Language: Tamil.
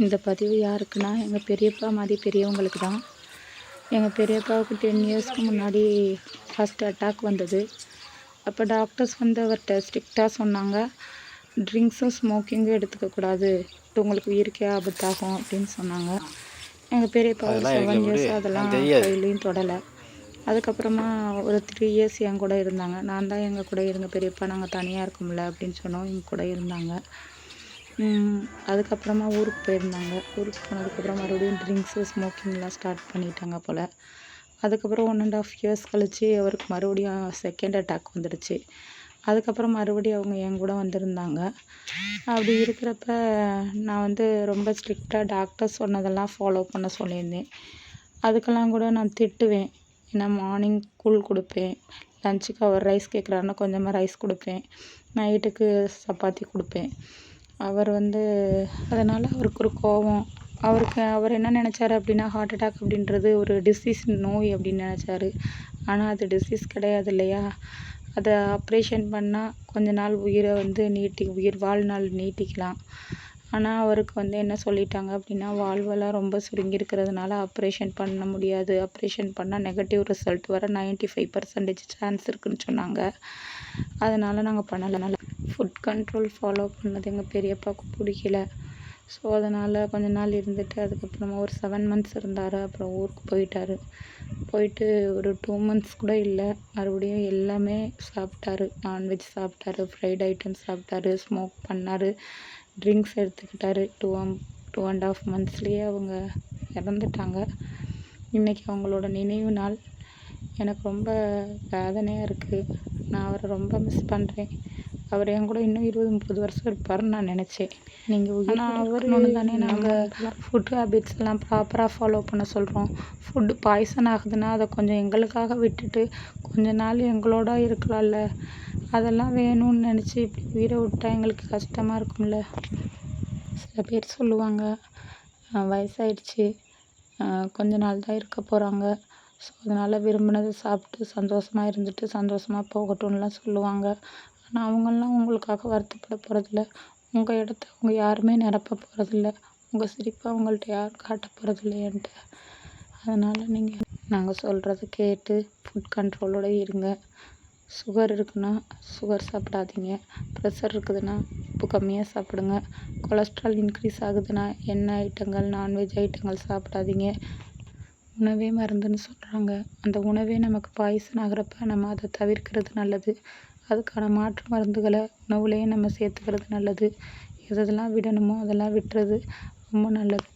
இந்த பதிவு யாருக்குன்னா, எங்கள் பெரியப்பா மாதிரி பெரியவங்களுக்கு தான். எங்கள் பெரியப்பாவுக்கு 10 இயர்ஸ்க்கு முன்னாடி ஃபஸ்ட் அட்டாக் வந்தது. அப்போ டாக்டர்ஸ் வந்து அவர்கிட்ட ஸ்ட்ரிக்டாக சொன்னாங்க, ட்ரிங்க்ஸும் ஸ்மோக்கிங்கும் எடுத்துக்கக்கூடாது, இது உங்களுக்கு உயிருக்கே ஆபத்தாகும் அப்படின்னு சொன்னாங்க. எங்கள் பெரியப்பா ஒரு 7 இயர்ஸ் அதெல்லாம் கையிலையும் தொடலை. அதுக்கப்புறமா ஒரு 3 இயர்ஸ் என் கூட இருந்தாங்க. நான் தான் எங்கள் கூட இருங்க பெரியப்பா, நாங்கள் தனியாக இருக்கோம்ல அப்படின்னு சொன்னோம். எங்கள் கூட இருந்தாங்க. அதுக்கப்புறமா ஊருக்கு போயிருந்தாங்க. ஊருக்கு போனதுக்கப்புறம் மறுபடியும் ட்ரிங்க்ஸு ஸ்மோக்கிங்லாம் ஸ்டார்ட் பண்ணிட்டாங்க போல். அதுக்கப்புறம் 1.5 இயர்ஸ் கழித்து அவருக்கு மறுபடியும் செகண்ட் அட்டாக் வந்துடுச்சு. அதுக்கப்புறம் மறுபடியும் அவங்க என் கூட வந்திருந்தாங்க. அப்படி இருக்கிறப்ப நான் வந்து ரொம்ப ஸ்ட்ரிக்டாக டாக்டர் சொன்னதெல்லாம் ஃபாலோ பண்ண சொல்லியிருந்தேன். அதுக்கெல்லாம் கூட நான் திட்டுவேன். ஏன்னா மார்னிங் கூழ் கொடுப்பேன், லஞ்சுக்கு அவர் ரைஸ் கேட்குறாருன்னா கொஞ்சமாக ரைஸ் கொடுப்பேன், நைட்டுக்கு சப்பாத்தி கொடுப்பேன். அவர் வந்து அதனால் அவருக்கு ஒரு கோபம். அவர் என்ன நினச்சாரு அப்படின்னா, ஹார்ட் அட்டாக் அப்படின்றது ஒரு டிசீஸ், நோய் அப்படின்னு நினச்சாரு. ஆனால் அது டிசீஸ் கிடையாது இல்லையா? அதை ஆப்ரேஷன் பண்ணால் கொஞ்ச நாள் உயிரை வந்து உயிர் வாழ்நாள் நீட்டிக்கலாம். ஆனால் அவருக்கு வந்து என்ன சொல்லிட்டாங்க அப்படின்னா, வாழ்வெல்லாம் ரொம்ப சுருங்கியிருக்கிறதுனால ஆப்ரேஷன் பண்ண முடியாது, ஆப்ரேஷன் பண்ணால் நெகட்டிவ் ரிசல்ட் வர 95% சான்ஸ் இருக்குதுன்னு சொன்னாங்க. அதனால் நாங்கள் பண்ணலை. ஃபுட் கண்ட்ரோல் ஃபாலோ பண்ணது எங்கள் பெரியப்பாவுக்கு பிடிக்கல. ஸோ அதனால் கொஞ்ச நாள் இருந்துட்டு அதுக்கப்புறமா ஒரு 7 மந்த்ஸ் இருந்தார். அப்புறம் ஊருக்கு போயிட்டு ஒரு 2 மந்த்ஸ் கூட இல்லை, மறுபடியும் எல்லாமே சாப்பிட்டாரு. நான்வெஜ் சாப்பிட்டாரு, ஃப்ரைட் ஐட்டம்ஸ் சாப்பிட்டாரு, ஸ்மோக் பண்ணார், ட்ரிங்க்ஸ் எடுத்துக்கிட்டாரு. 2.5 மந்த்ஸ்லேயே அவங்க இறந்துட்டாங்க. இன்றைக்கி அவங்களோட நினைவு நாள். எனக்கு ரொம்ப வேதனையாக இருக்குது. நான் அவரை ரொம்ப மிஸ் பண்ணுறேன். அவர் என் கூட இன்னும் 20-30 வருஷம் இருப்பாருன்னு நான் நினச்சேன். ஆனால் அவர் தானே நாங்கள் ஃபுட் ஹேபிட்ஸ் எல்லாம் ப்ராப்பராக ஃபாலோ பண்ண சொல்கிறோம். ஃபுட்டு பாய்சன் ஆகுதுன்னா அதை கொஞ்சம் எங்களுக்காக விட்டுட்டு கொஞ்ச நாள் எங்களோட இருக்கலாம்ல. அதெல்லாம் வேணும்னு நினச்சி இப்படி உயிரை விட்டா எங்களுக்கு கஷ்டமாக இருக்கும்ல. சில பேர் சொல்லுவாங்க, வயசாயிடுச்சு, கொஞ்ச நாள் தான் இருக்க போகிறாங்க, ஸோ அதனால் விரும்பினதை சாப்பிட்டு சந்தோஷமாக இருந்துட்டு சந்தோஷமாக போகட்டும்லாம் சொல்லுவாங்க. ஆனால் அவங்களாம் உங்களுக்காக வருத்தப்பட போகிறதில்ல. உங்கள் இடத்த அவங்க யாருமே நிரப்ப போகிறதில்ல. உங்கள் சிரிப்பை அவங்கள்ட்ட யாரும் காட்ட போகிறதில்ல என்கிட்ட. அதனால் நாங்கள் சொல்கிறத கேட்டு ஃபுட் கண்ட்ரோலோடு இருங்க. சுகர் இருக்குன்னா சுகர் சாப்பிடாதீங்க. ப்ரெஷர் இருக்குதுன்னா உப்பு கம்மியாக சாப்பிடுங்க. கொலஸ்ட்ரால் இன்க்ரீஸ் ஆகுதுன்னா எண்ணெய் ஐட்டங்கள், நான்வெஜ் ஐட்டங்கள் சாப்பிடாதீங்க. உணவே மருந்துன்னு சொல்கிறாங்க. அந்த உணவே நமக்கு பாய்சன் ஆகிறப்ப நம்ம அதை தவிர்க்கிறது நல்லது. அதுக்கான மாற்று மருந்துகளை உணவுலேயே நம்ம சேர்த்துக்கிறது நல்லது. எதெல்லாம் விடணுமோ அதெல்லாம் விட்டுறது ரொம்ப நல்லது.